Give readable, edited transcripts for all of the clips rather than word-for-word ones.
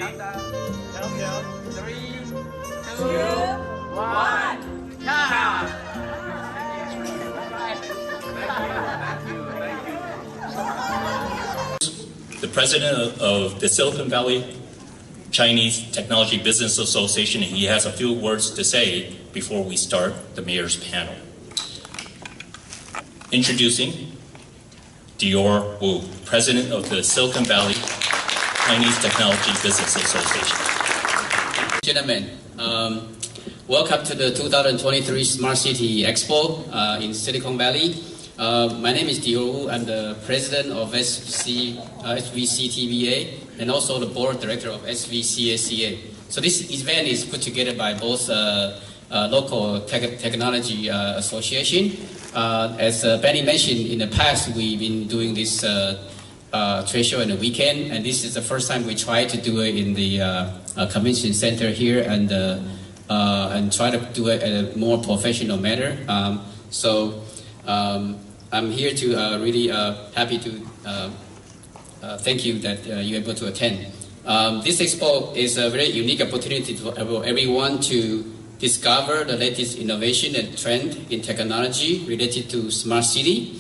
3, 2, 1, count! The president of the Silicon Valley Chinese Technology Business Association, and he has a few words to say before we start the mayor's panel. Introducing Dior Wu, president of the Silicon Valley Chinese Technology Business Association. Gentlemen, welcome to the 2023 Smart City Expo in Silicon Valley. My name is Dior Wu. I'm the president of SVCTVA and also the board director of SVCACA. So this event is put together by both local technology association. As Benny mentioned, in the past we've been doing this trade show on the weekend, and this is the first time we try to do it in the convention center here and try to do it in a more professional manner. I'm here to really happy to thank you that you're able to attend. This expo is a very unique opportunity for everyone to discover the latest innovation and trend in technology related to smart city.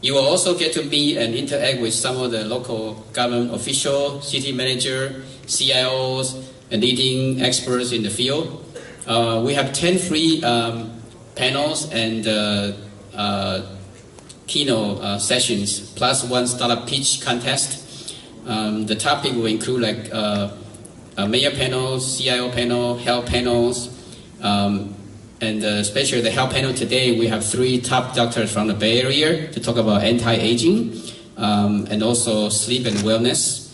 You will also get to meet and interact with some of the local government officials, city manager, CIOs, and leading experts in the field. We have 10 free panels and keynote sessions, plus one startup pitch contest. The topic will include like a mayor panel, CIO panel, health panels, and especially the health panel today, we have 3 top doctors from the Bay Area to talk about anti-aging and also sleep and wellness,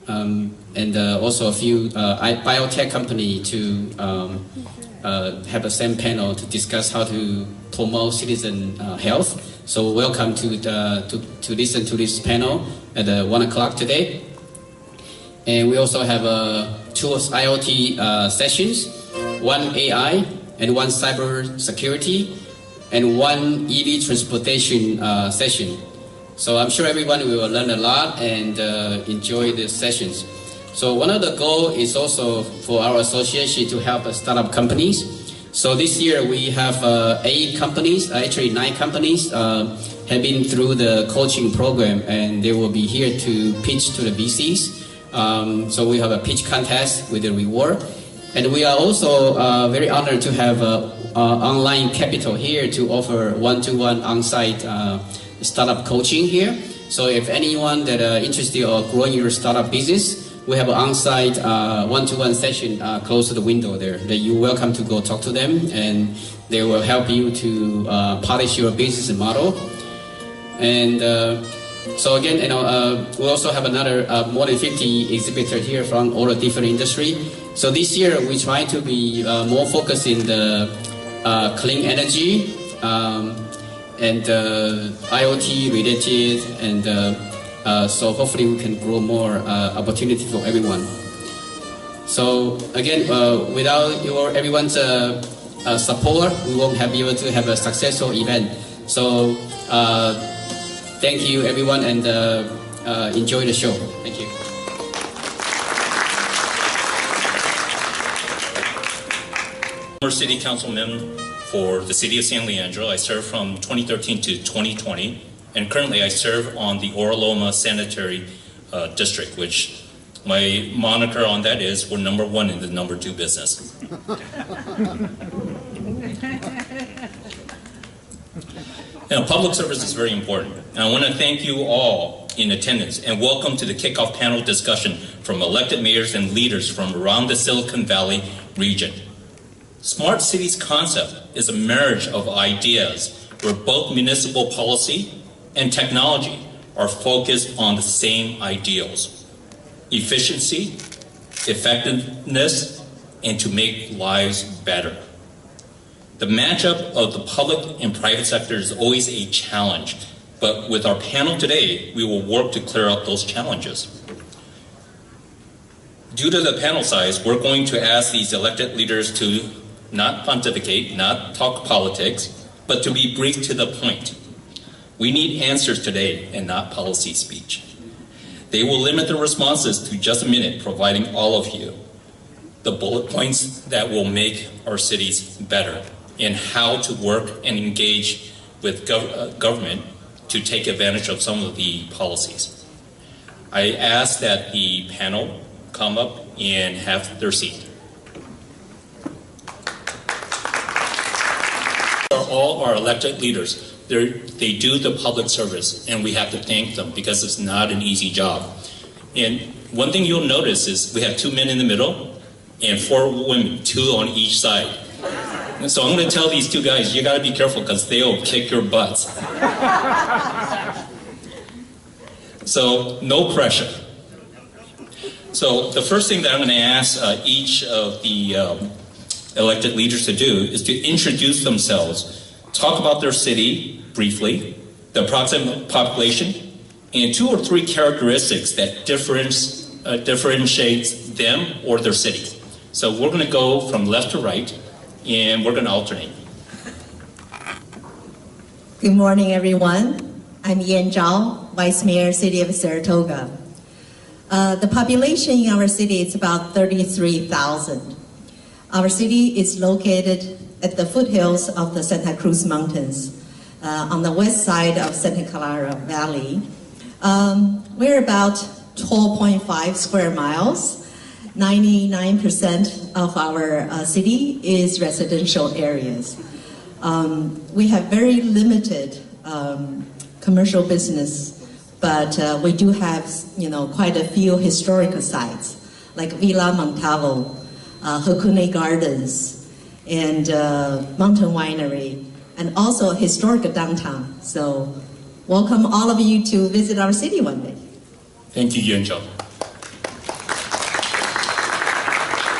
and also a few biotech company to have the same panel to discuss how to promote citizen health. So welcome to listen to this panel at 1 o'clock today. And we also have 2 IoT sessions, 1 AI and 1 cyber security, and 1 EV transportation session. So I'm sure everyone will learn a lot and enjoy the sessions. So one of the goals is also for our association to help startup companies. So this year we have 8 companies, actually 9 companies have been through the coaching program, and they will be here to pitch to the VCs. So we have a pitch contest with a reward. And we are also very honored to have online capital here to offer one-to-one on-site startup coaching here. So if anyone that are interested in growing your startup business, we have an on-site one-to-one session close to the window there that you're welcome to go talk to them, and they will help you to polish your business model. And so again, we also have another more than 50 exhibitors here from all the different industry. So this year we try to be more focused in the clean energy and IoT related, and so hopefully we can grow more opportunity for everyone. So again, without everyone's support, we won't be able to have a successful event. So thank you everyone, and enjoy the show. Thank you. Former City Councilman for the City of San Leandro. I served from 2013 to 2020, and currently I serve on the Oraloma Sanitary District, which my moniker on that is we're number 1 in the number 2 business. Now, public service is very important, and I want to thank you all in attendance and welcome to the kickoff panel discussion from elected mayors and leaders from around the Silicon Valley region. Smart cities concept is a marriage of ideas where both municipal policy and technology are focused on the same ideals: efficiency, effectiveness, and to make lives better. The matchup of the public and private sector is always a challenge, but with our panel today, we will work to clear up those challenges. Due to the panel size, we're going to ask these elected leaders to not pontificate, not talk politics, but to be brief to the point. We need answers today and not policy speech. They will limit their responses to just a minute, providing all of you the bullet points that will make our cities better and how to work and engage with government to take advantage of some of the policies. I ask that the panel come up and have their seat. All our elected leaders, they do the public service, and we have to thank them because it's not an easy job. And one thing you'll notice is we have 2 men in the middle and 4 women, 2 on each side. And so I'm going to tell these 2 guys, you got to be careful because they'll kick your butts. So no pressure. So the first thing that I'm going to ask each of the elected leaders to do is to introduce themselves, talk about their city briefly, the approximate population, and 2 or 3 characteristics that differentiates them or their city. So we're going to go from left to right, and we're going to alternate. Good morning, everyone. I'm Yan Zhao, Vice Mayor, City of Saratoga. The population in our city is about 33,000. Our city is located at the foothills of the Santa Cruz Mountains, on the west side of Santa Clara Valley. We're about 12.5 square miles. 99% of our city is residential areas. We have very limited commercial business, but we do have, quite a few historical sites, like Villa Montalvo, Hakune Gardens, and Mountain Winery, and also a historic downtown. So welcome all of you to visit our city one day. Thank you, Yan Zhao.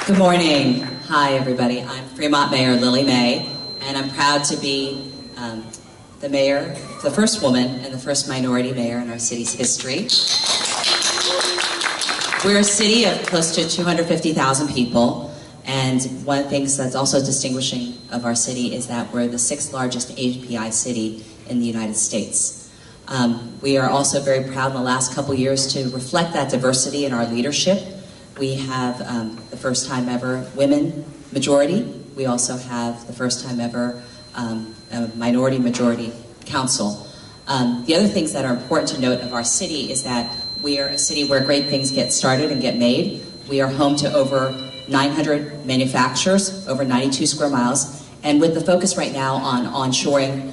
Good morning. Hi, everybody. I'm Fremont Mayor Lily May, and I'm proud to be the mayor, the first woman and the first minority mayor in our city's history. We're a city of close to 250,000 people, and one of the things that's also distinguishing of our city is that we're the 6th largest API city in the United States. We are also very proud in the last couple years to reflect that diversity in our leadership. We have the first time ever women majority. We also have the first time ever a minority majority council. The other things that are important to note of our city is that we are a city where great things get started and get made. We are home to over 900 manufacturers, over 92 square miles, and with the focus right now on onshoring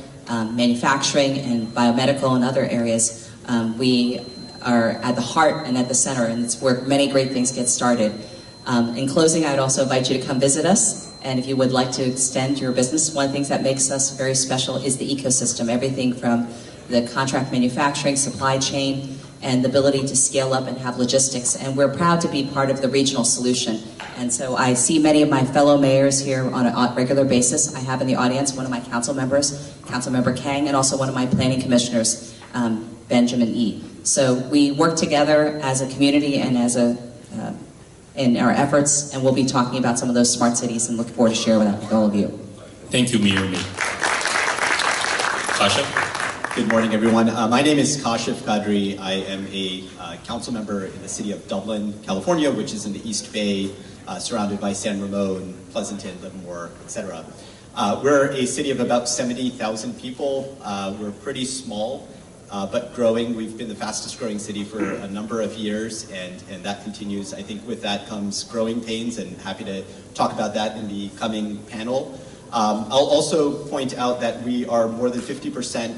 manufacturing and biomedical and other areas, we are at the heart and at the center, and it's where many great things get started. In closing, I would also invite you to come visit us, and if you would like to extend your business, one of the things that makes us very special is the ecosystem, everything from the contract manufacturing, supply chain, and the ability to scale up and have logistics, and we're proud to be part of the regional solution. And so I see many of my fellow mayors here on a regular basis. I have in the audience one of my council members, Councilmember Kang, and also one of my planning commissioners, Benjamin E. So we work together as a community and as in our efforts, and we'll be talking about some of those smart cities and look forward to sharing that with all of you. Thank you, Mayor May. Kashif? Good morning, everyone. My name is Kashif Kadri. I am a council member in the city of Dublin, California, which is in the East Bay, surrounded by San Ramon, Pleasanton, Livermore, etc. We're a city of about 70,000 people. We're pretty small, but growing. We've been the fastest growing city for a number of years, and that continues. I think with that comes growing pains, and happy to talk about that in the coming panel. I'll also point out that we are more than 50%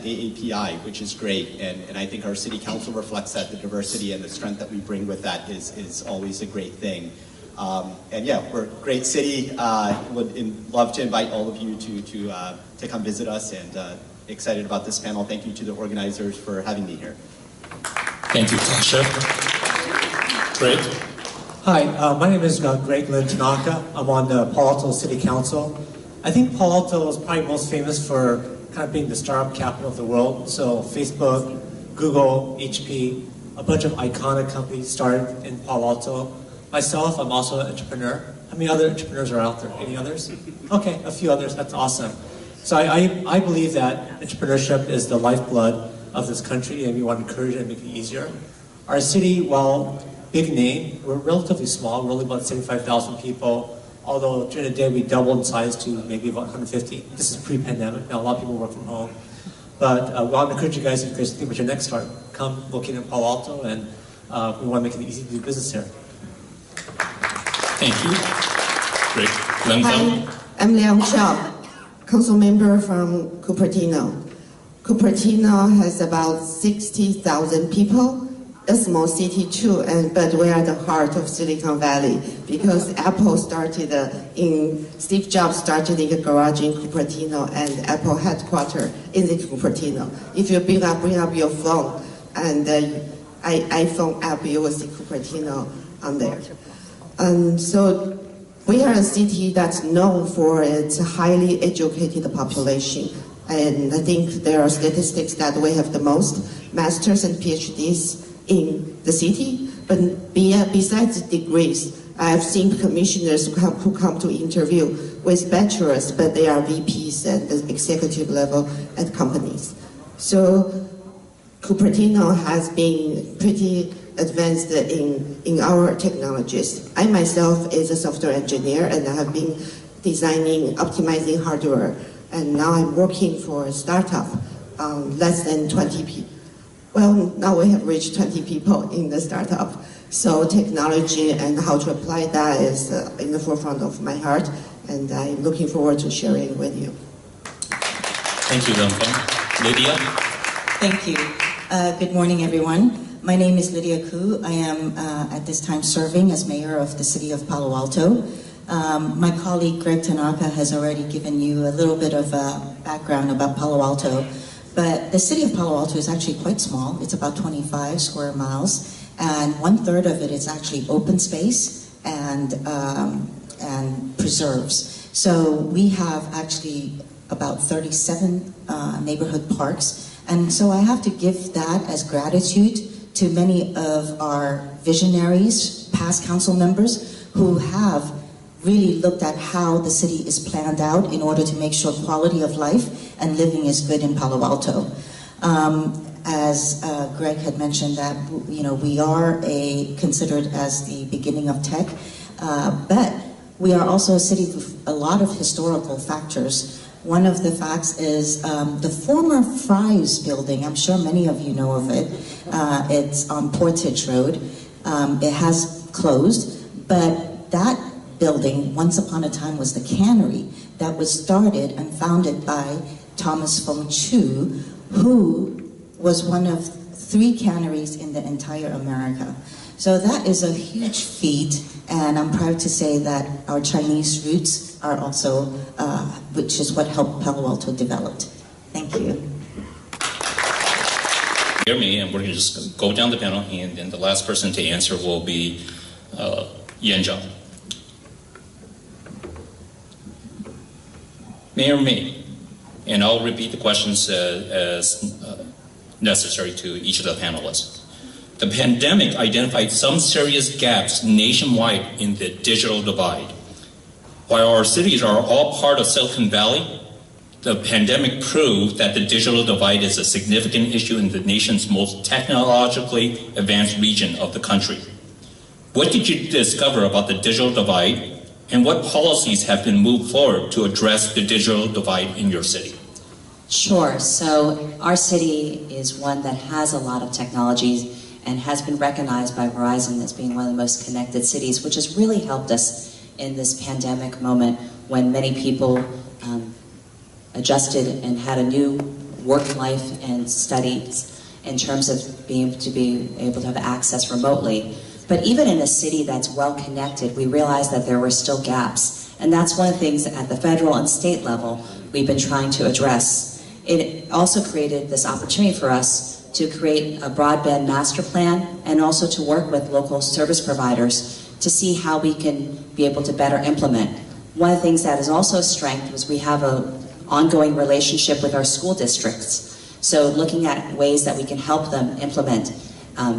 AAPI, which is great, and I think our city council reflects that. The diversity and the strength that we bring with that is always a great thing. And yeah, we're a great city. Would love to invite all of you to come visit us, and excited about this panel. Thank you to the organizers for having me here. Thank you, Tasha. Great. Hi, my name is Greg Lynn Tanaka. I'm on the Palo Alto City Council. I think Palo Alto is probably most famous for kind of being the startup capital of the world. So Facebook, Google, HP, a bunch of iconic companies started in Palo Alto. Myself, I'm also an entrepreneur. How many other entrepreneurs are out there? Any others? Okay, a few others. That's awesome. So I believe that entrepreneurship is the lifeblood of this country, and we want to encourage it and make it easier. Our city, while big name, we're relatively small. We're only about 75,000 people. Although during the day we doubled in size to maybe about 150. This is pre-pandemic. Now a lot of people work from home. But we want to encourage you guys, if you guys think about your next start, come locate in Palo Alto, and we want to make it easy to do business here. Thank you. Great. Hi, I'm Liang Xiao, council member from Cupertino. Cupertino has about 60,000 people. A small city too, but we are the heart of Silicon Valley because Apple started Steve Jobs started in a garage in Cupertino, and Apple headquarters is in Cupertino. If you bring up your phone and iPhone app, you will see Cupertino on there. And so we are a city that's known for its highly educated population. And I think there are statistics that we have the most masters and PhDs in the city, but besides degrees, I have seen commissioners who come to interview with bachelors, but they are VPs at the executive level at companies. So Cupertino has been pretty advanced in our technologies. I myself is a software engineer, and I have been designing, optimizing hardware, and now I'm working for a startup, less than 20 people. Well, now we have reached 20 people in the startup. So technology and how to apply that is in the forefront of my heart, and I'm looking forward to sharing with you. Thank you, Lydia. Thank you. Good morning, everyone. My name is Lydia Koo. I am at this time serving as mayor of the city of Palo Alto. My colleague Greg Tanaka has already given you a little bit of background about Palo Alto. But the city of Palo Alto is actually quite small. It's about 25 square miles, and 1/3 of it is actually open space and preserves. So we have actually about 37 neighborhood parks, and so I have to give that as gratitude to many of our visionaries, past council members, who have really looked at how the city is planned out in order to make sure quality of life and living is good in Palo Alto. As Greg had mentioned, that we are considered as the beginning of tech, but we are also a city with a lot of historical factors. One of the facts is the former Fry's building. I'm sure many of you know of it. It's on Portage Road. It has closed, but that building once upon a time was the cannery that was started and founded by Thomas Fung Chu, who was one of 3 canneries in the entire America. So that is a huge feat, and I'm proud to say that our Chinese roots are also, which is what helped Palo Alto develop. Thank you. Hear me, and we're going to just go down the panel, and then the last person to answer will be Yan Zhao. Mayor May, and I'll repeat the questions as necessary to each of the panelists. The pandemic identified some serious gaps nationwide in the digital divide. While our cities are all part of Silicon Valley, the pandemic proved that the digital divide is a significant issue in the nation's most technologically advanced region of the country. What did you discover about the digital divide, and what policies have been moved forward to address the digital divide in your city? Sure. So our city is one that has a lot of technologies and has been recognized by Verizon as being one of the most connected cities, which has really helped us in this pandemic moment when many people adjusted and had a new work life and studies in terms of being able to have access remotely. But even in a city that's well connected, we realized that there were still gaps. And that's one of the things at the federal and state level we've been trying to address. It also created this opportunity for us to create a broadband master plan and also to work with local service providers to see how we can be able to better implement. One of the things that is also a strength was we have an ongoing relationship with our school districts. So looking at ways that we can help them implement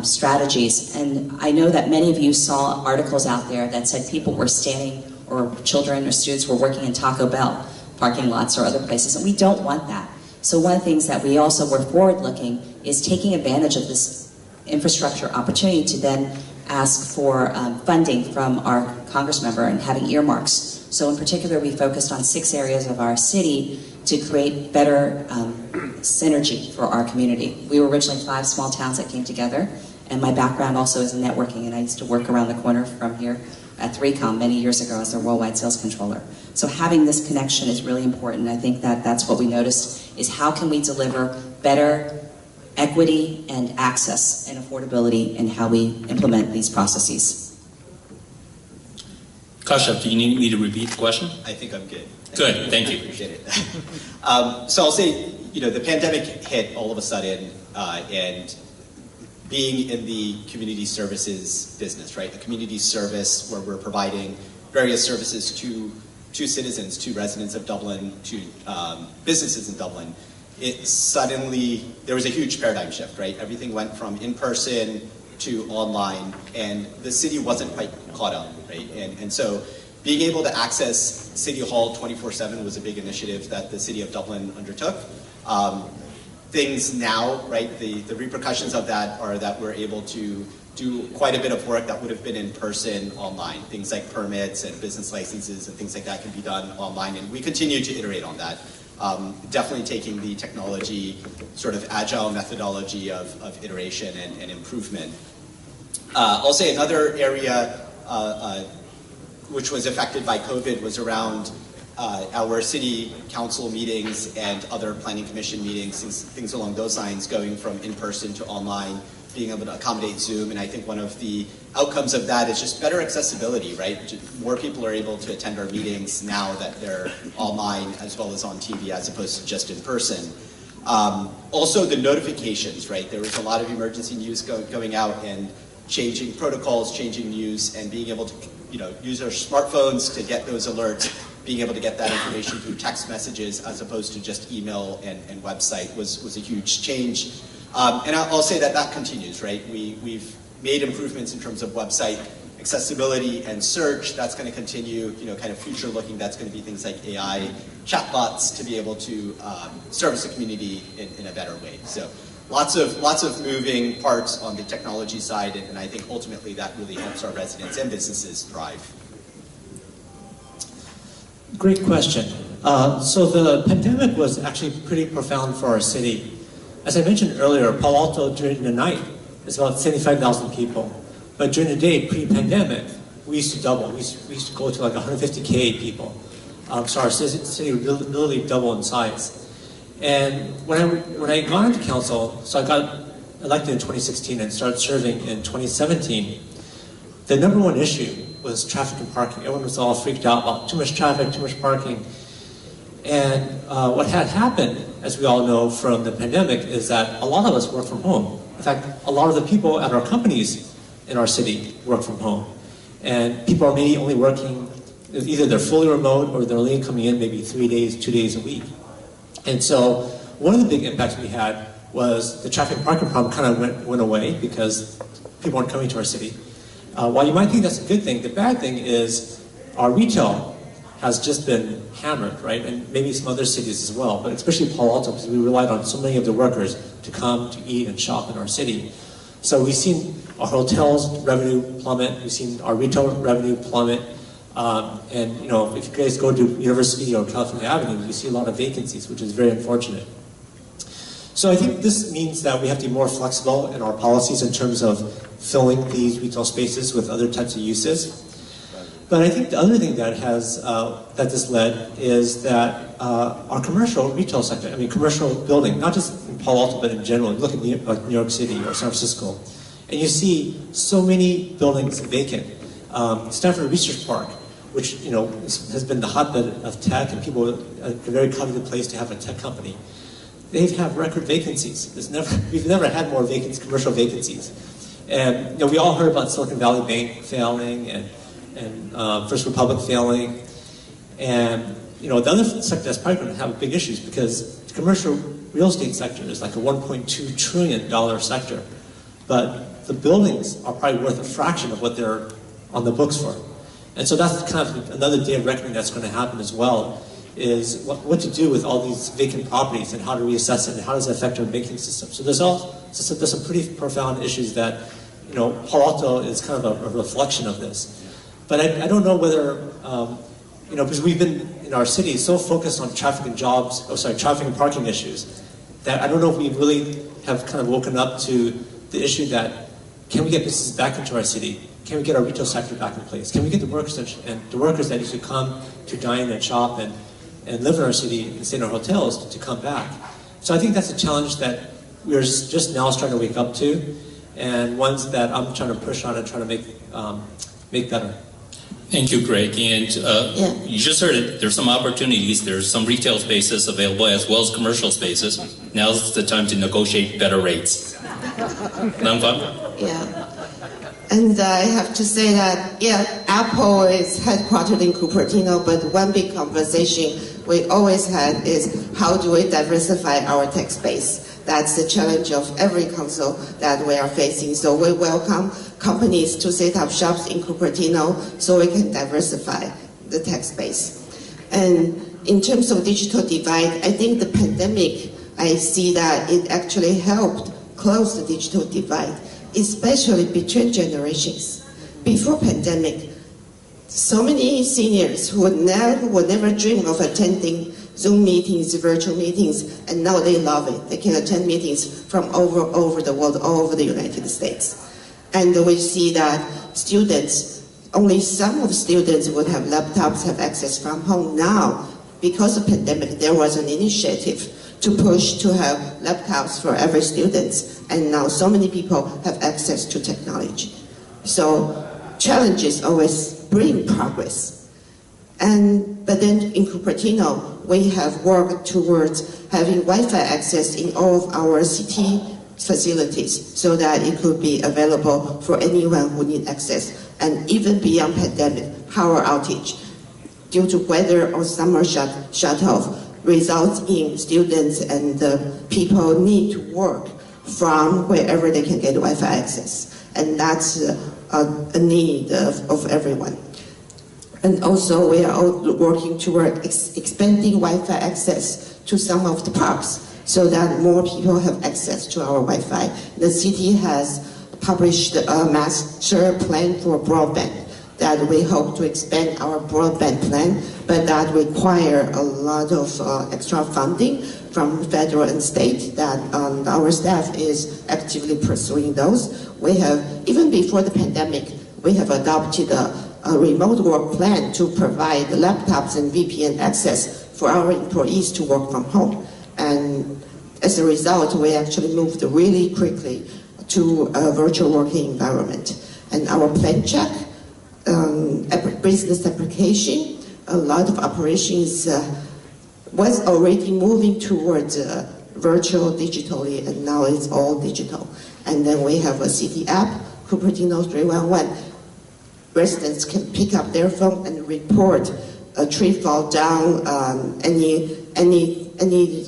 strategies. And I know that many of you saw articles out there that said people were standing, or children or students were working in Taco Bell parking lots or other places, and we don't want that. So one of the things that we also were forward-looking is taking advantage of this infrastructure opportunity to then ask for funding from our Congress member and having earmarks. So in particular, we focused on 6 areas of our city to create better synergy for our community. We were originally 5 small towns that came together, and my background also is in networking, and I used to work around the corner from here at 3Com many years ago as their worldwide sales controller. So having this connection is really important. I think that that's what we noticed, is how can we deliver better equity and access and affordability in how we implement these processes. Kashyap, do you need me to repeat the question? I think I'm good. Good, thank you. Appreciate it. So I'll say, the pandemic hit all of a sudden, and being in the community services business, right? A community service where we're providing various services to citizens, to residents of Dublin, to businesses in Dublin. There was a huge paradigm shift, right? Everything went from in-person to online, and the city wasn't quite caught up, right? And so being able to access City Hall 24/7 was a big initiative that the city of Dublin undertook. Things now, right, the repercussions of that are that we're able to do quite a bit of work that would have been in person online. Things like permits and business licenses and things like that can be done online, and we continue to iterate on that. Definitely taking the technology, sort of agile methodology of iteration and improvement. I'll say another area which was affected by COVID was around our city council meetings and other planning commission meetings, things along those lines, going from in-person to online, being able to accommodate Zoom. And I think one of the outcomes of that is just better accessibility, right? More people are able to attend our meetings now that they're online as well as on TV as opposed to just in person. Also the notifications, right? There was a lot of emergency news going out, and changing protocols, changing news, and being able to use our smartphones to get those alerts, being able to get that information through text messages as opposed to just email and website was a huge change. And I'll say that continues, right? We've made improvements in terms of website accessibility and search. That's going to continue, kind of future looking. That's going to be things like AI chatbots to be able to service the community in a better way. So lots of moving parts on the technology side, and I think ultimately that really helps our residents and businesses thrive. Great question. So the pandemic was actually pretty profound for our city. As I mentioned earlier, Palo Alto during the night is about 75,000 people. But during the day, pre-pandemic, we used to double. We used to go to like 150K people. So our city literally doubled in size. And when I got into council, so I got elected in 2016 and started serving in 2017, the number one issue was traffic and parking. Everyone was all freaked out about too much traffic, too much parking. And what had happened, as we all know from the pandemic, is that a lot of us work from home. In fact, a lot of the people at our companies in our city work from home. And people are maybe only working, either they're fully remote or they're only coming in maybe 3 days, 2 days a week. And so one of the big impacts we had was the traffic and parking problem kind of went away because people aren't coming to our city. While you might think that's a good thing, the bad thing is our retail has just been hammered, right? And maybe some other cities as well, but especially Palo Alto, because we relied on so many of the workers to come to eat and shop in our city. So we've seen our hotels revenue plummet, we've seen our retail revenue plummet, and if you guys go to University or California Avenue, you see a lot of vacancies, which is very unfortunate. So I think this means that we have to be more flexible in our policies in terms of filling these retail spaces with other types of uses. But I think the other thing that that this led is that our commercial retail sector, commercial building, not just in Palo Alto, but in general, you look at New York City or San Francisco, and you see so many buildings vacant. Stanford Research Park, which has been the hotbed of tech, and people, a very coveted place to have a tech company. They have record vacancies. We've never had more commercial vacancies. And we all heard about Silicon Valley Bank failing and First Republic failing. And the other sector that's probably going to have big issues because the commercial real estate sector is like a $1.2 trillion sector. But the buildings are probably worth a fraction of what they're on the books for. And so that's kind of another day of reckoning that's going to happen as well, is what to do with all these vacant properties and how to reassess it and how does it affect our banking system. So there's some pretty profound issues that, Palo Alto is kind of a reflection of this. But I don't know whether, because we've been in our city so focused on traffic and traffic and parking issues, that I don't know if we really have kind of woken up to the issue that can we get businesses back into our city? Can we get our retail sector back in place? Can we get the workers that used to come to dine and shop and live in our city and stay in our hotels to come back? So I think that's a challenge that we're just now starting to wake up to, and ones that I'm trying to push on and trying to make better. Thank you, Greg. And you just heard it. There's some opportunities. There's some retail spaces available as well as commercial spaces. Now's the time to negotiate better rates. Langfang? Yeah. And I have to say that, Apple is headquartered in Cupertino, but one big conversation we always had is how do we diversify our tax base? That's the challenge of every council that we are facing. So we welcome companies to set up shops in Cupertino so we can diversify the tax base. And in terms of digital divide, I think the pandemic, I see that it actually helped close the digital divide, especially between generations. Before pandemic, so many seniors who would never dream of attending Zoom meetings, virtual meetings, and now they love it. They can attend meetings from all over the world, all over the United States. And we see that students, only some of students would have laptops, have access from home. Now, because of pandemic, there was an initiative to push to have laptops for every student, and now so many people have access to technology. So challenges always bring progress. But then in Cupertino, we have worked towards having Wi-Fi access in all of our city facilities so that it could be available for anyone who needs access. And even beyond pandemic, power outage due to weather or summer shut off results in students and people need to work from wherever they can get Wi-Fi access. And that's a need of everyone. And also we are all working toward expanding Wi-Fi access to some of the parks so that more people have access to our Wi-Fi. The city has published a master plan for broadband that we hope to expand our broadband plan, but that require a lot of extra funding from federal and state that our staff is actively pursuing those. We have, even before the pandemic, we have adopted a remote work plan to provide laptops and VPN access for our employees to work from home. And as a result, we actually moved really quickly to a virtual working environment. And our plan check, business application, a lot of operations was already moving towards virtual digitally, and now it's all digital. And then we have a city app, Cupertino 311. Residents can pick up their phone and report a tree fall down, any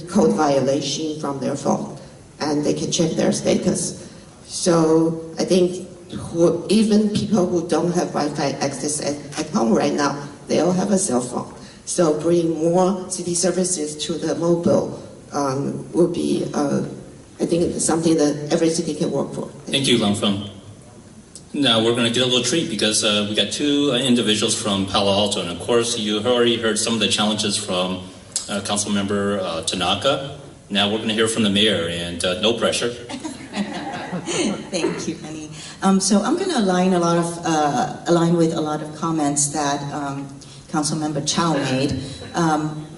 code violation from their phone, and they can check their status. So I think even people who don't have Wi-Fi access at home right now, they all have a cell phone. So bringing more city services to the mobile will be, I think, something that every city can work for. Thank you, Langfeng. Now we're going to get a little treat because we got two individuals from Palo Alto, and of course you already heard some of the challenges from Councilmember Tanaka. Now we're going to hear from the mayor, and no pressure. Thank you, Penny. So I'm going to align with a lot of comments that Councilmember Chow made.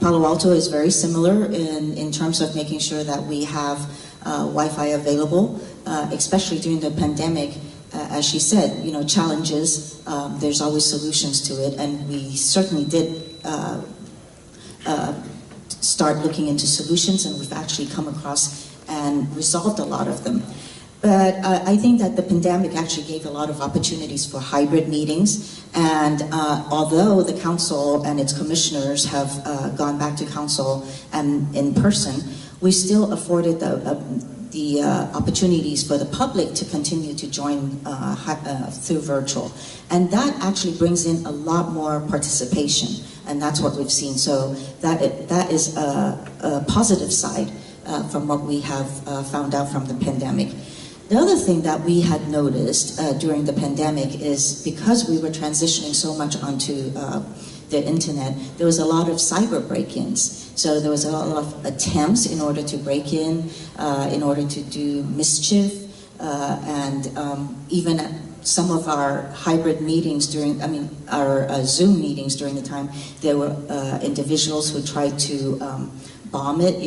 Palo Alto is very similar in terms of making sure that we have Wi-Fi available, especially during the pandemic. As she said, challenges, there's always solutions to it, and we certainly did start looking into solutions, and we've actually come across and resolved a lot of them. But I think that the pandemic actually gave a lot of opportunities for hybrid meetings, and although the council and its commissioners have gone back to council and in person, we still afforded the opportunities for the public to continue to join through virtual. And that actually brings in a lot more participation. and that's what we've seen. So that is a positive side from what we have found out from the pandemic. The other thing that we had noticed during the pandemic is because we were transitioning so much onto the internet, there was a lot of cyber break-ins. So there was a lot of attempts in order to break in order to do mischief, and even some of our hybrid meetings our Zoom meetings during the time, there were individuals who tried to bomb it,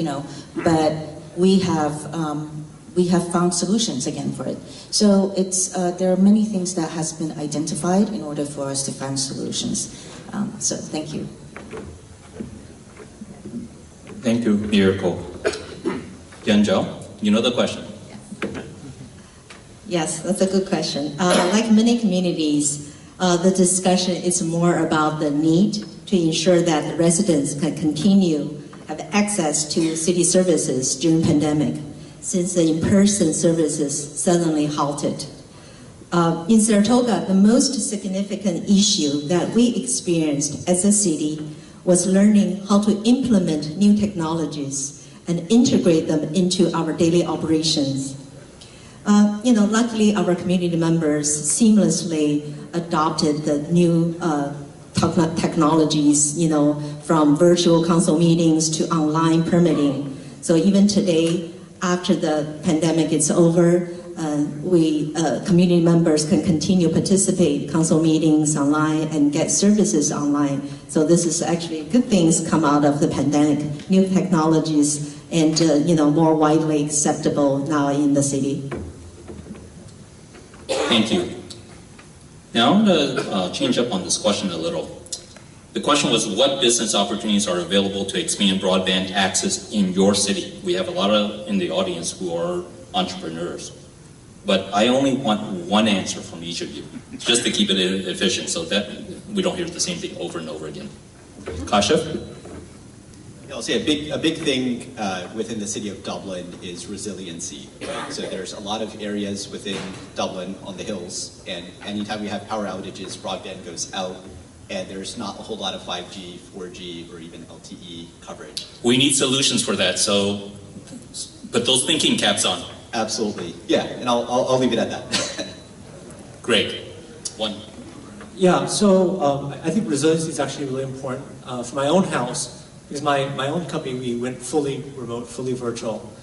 but we have found solutions again for it. So there are many things that has been identified in order for us to find solutions. So thank you. Thank you, Mayor Ko. Yan Zhao, you know the question. Yes, that's a good question. Like many communities, the discussion is more about the need to ensure that the residents can continue have access to city services during pandemic, since the in-person services suddenly halted. In Saratoga, the most significant issue that we experienced as a city was learning how to implement new technologies and integrate them into our daily operations. Luckily our community members seamlessly adopted the new technologies, from virtual council meetings to online permitting. So even today, after the pandemic is over, community members can continue to participate council meetings online and get services online. So this is actually good things come out of the pandemic, new technologies, and more widely acceptable now in the city. Thank you. Now I'm going to change up on this question a little. The question was, what business opportunities are available to expand broadband access in your city? We have a lot in the audience who are entrepreneurs. But I only want one answer from each of you, just to keep it efficient so that we don't hear the same thing over and over again. Kashif? I'll say a big thing within the city of Dublin is resiliency. Right? So there's a lot of areas within Dublin on the hills, and anytime we have power outages, broadband goes out, and there's not a whole lot of 5G, 4G, or even LTE coverage. We need solutions for that, so put those thinking caps on. Absolutely, yeah, and I'll leave it at that. Great. One. Yeah, so I think resiliency is actually really important. For my own house, because my own company, we went fully remote, fully virtual.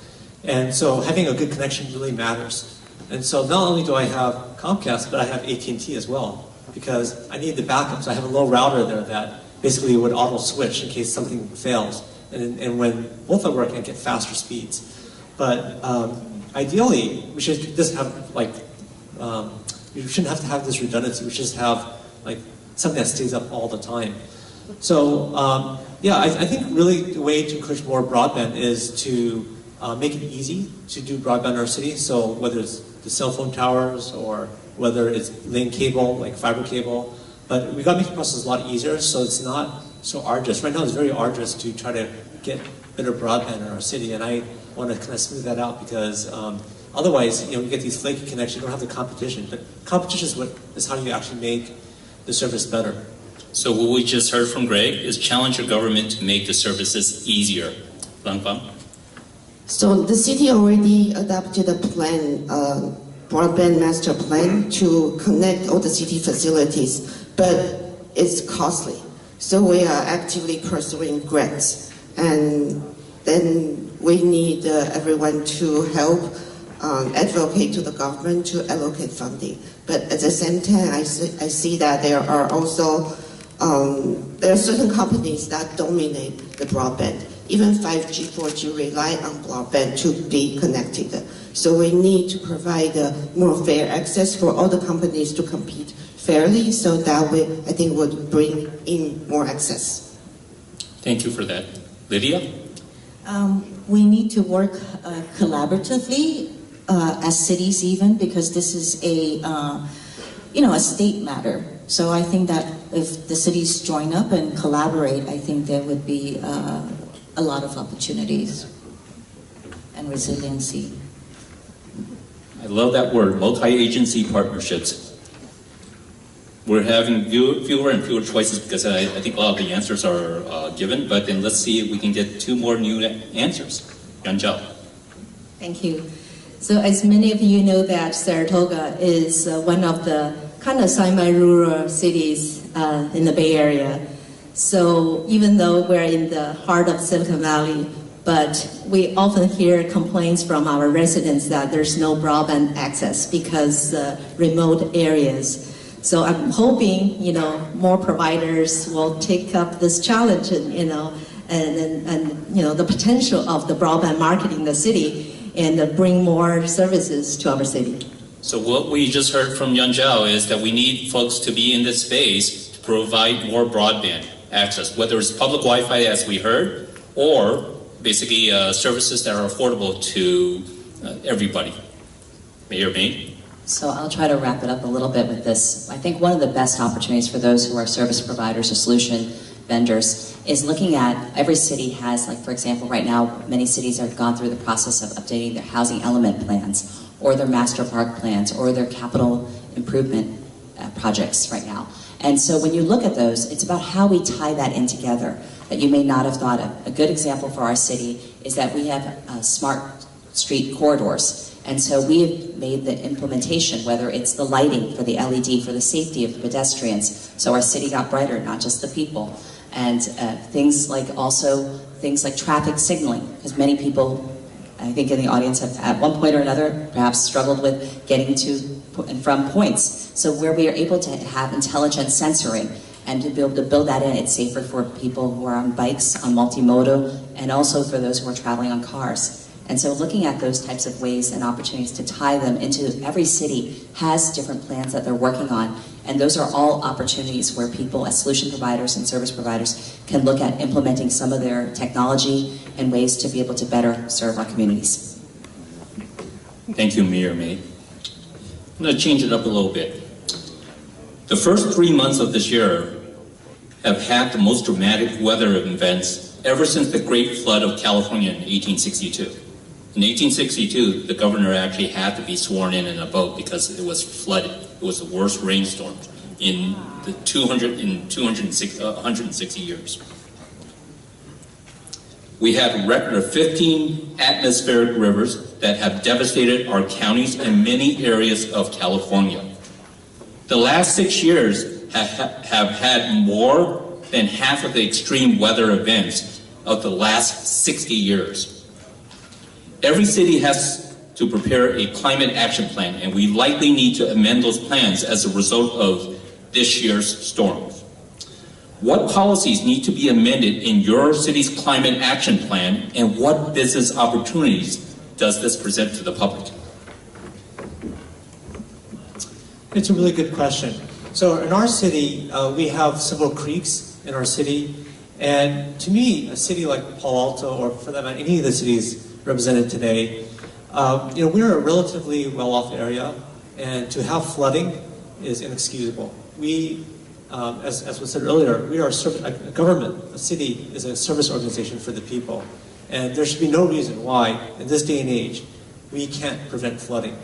And so having a good connection really matters. And so not only do I have Comcast, but I have AT&T as well, because I need the backup. So I have a little router there that basically would auto switch in case something fails. And when both are working, I get faster speeds. But ideally, we should just have we shouldn't have to have this redundancy. We should just have something that stays up all the time. So yeah, I think really the way to encourage more broadband is to make it easy to do broadband in our city. So whether it's the cell phone towers or whether it's laying cable, like fiber cable, but we got to make the process a lot easier so it's not so arduous. Right now it's very arduous to try to get better broadband in our city, and I want to kind of smooth that out because otherwise, you get these flaky connections, you don't have the competition. But competition is how you actually make the service better. So what we just heard from Greg is challenge your government to make the services easier. Langfang? So the city already adopted a plan, broadband master plan to connect all the city facilities, but it's costly. So we are actively pursuing grants, and then we need everyone to help advocate to the government to allocate funding. But at the same time, I see that there are also there are certain companies that dominate the broadband. Even 5G, 4G rely on broadband to be connected. So we need to provide more fair access for all the companies to compete fairly, so that way I think would bring in more access. Thank you for that. Lydia? We need to work collaboratively as cities even, because this is a state matter. So I think that if the cities join up and collaborate, I think there would be a lot of opportunities and resiliency. I love that word, multi-agency partnerships. We're having fewer and fewer choices because I think a lot of the answers are given, but then let's see if we can get 2 more new answers. Yan Zhao. Thank you. So as many of you know that Saratoga is one of the kind of semi-rural cities in the Bay Area. So even though we're in the heart of Silicon Valley, but we often hear complaints from our residents that there's no broadband access because remote areas. So I'm hoping, more providers will take up this challenge, and the potential of the broadband market in the city and bring more services to our city. So what we just heard from Yan Zhao is that we need folks to be in this space to provide more broadband access, whether it's public Wi-Fi as we heard, or basically services that are affordable to everybody. Mayor May? So I'll try to wrap it up a little bit with this. I think one of the best opportunities for those who are service providers or solution vendors is looking at every city has, like for example, right now, many cities have gone through the process of updating their housing element plans or their master park plans or their capital improvement projects right now. And so when you look at those, it's about how we tie that in together that you may not have thought of. A good example for our city is that we have smart street corridors. And so we have made the implementation, whether it's the lighting for the LED, for the safety of the pedestrians, so our city got brighter, not just the people. And things like traffic signaling, because many people, I think in the audience have at one point or another perhaps struggled with getting to and from points. So where we are able to have intelligent sensoring and to be able to build that in, it's safer for people who are on bikes, on multimodal, and also for those who are traveling on cars. And so looking at those types of ways and opportunities to tie them into every city has different plans that they're working on. And those are all opportunities where people as solution providers and service providers can look at implementing some of their technology and ways to be able to better serve our communities. Thank you, Mayor May. I'm going to change it up a little bit. The first 3 months of this year have had the most dramatic weather events ever since the Great Flood of California in 1862. In 1862, the governor actually had to be sworn in a boat because it was flooded. It was the worst rainstorm in the 160 years. We have a record of 15 atmospheric rivers that have devastated our counties and many areas of California. The last 6 years have had more than half of the extreme weather events of the last 60 years. Every city has to prepare a climate action plan, and we likely need to amend those plans as a result of this year's storms. What policies need to be amended in your city's climate action plan, and what business opportunities does this present to the public? It's a really good question. So in our city, we have several creeks in our city, and to me, a city like Palo Alto, or for that matter, any of the cities represented today, we're a relatively well-off area, and to have flooding is inexcusable. We, as was said earlier, we are a government. A city is a service organization for the people, and there should be no reason why, in this day and age, we can't prevent flooding.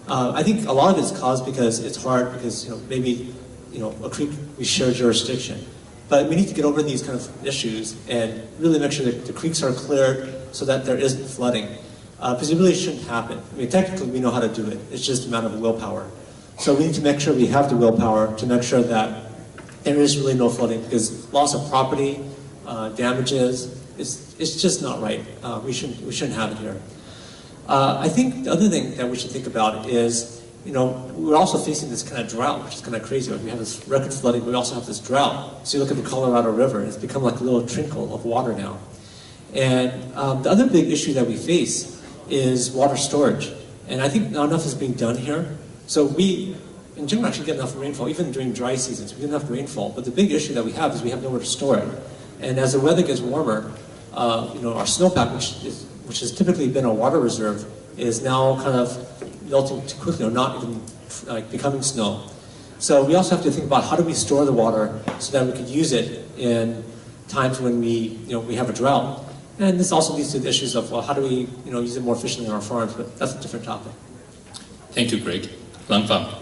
I think a lot of it's caused because it's hard, because maybe a creek, we share jurisdiction. But we need to get over these kind of issues and really make sure that the creeks are cleared so that there isn't flooding. Because it really shouldn't happen. I mean, technically we know how to do it. It's just a matter of willpower. So we need to make sure we have the willpower to make sure that there is really no flooding, because loss of property, damages, it's just not right. We shouldn't have it here. I think the other thing that we should think about is, we're also facing this kind of drought, which is kind of crazy. Like we have this record flooding, but we also have this drought. So you look at the Colorado River, it's become like a little trickle of water now. And the other big issue that we face is water storage. And I think not enough is being done here. So we, in general, actually get enough rainfall, even during dry seasons, we get enough rainfall. But the big issue that we have is we have nowhere to store it. And as the weather gets warmer, our snowpack, which has typically been a water reserve, is now kind of melting too quickly, or not even becoming snow. So we also have to think about how do we store the water so that we could use it in times when we have a drought. And this also leads to the issues of, well, how do we use it more efficiently on our farms, but that's a different topic. Thank you, Greg. Langfang.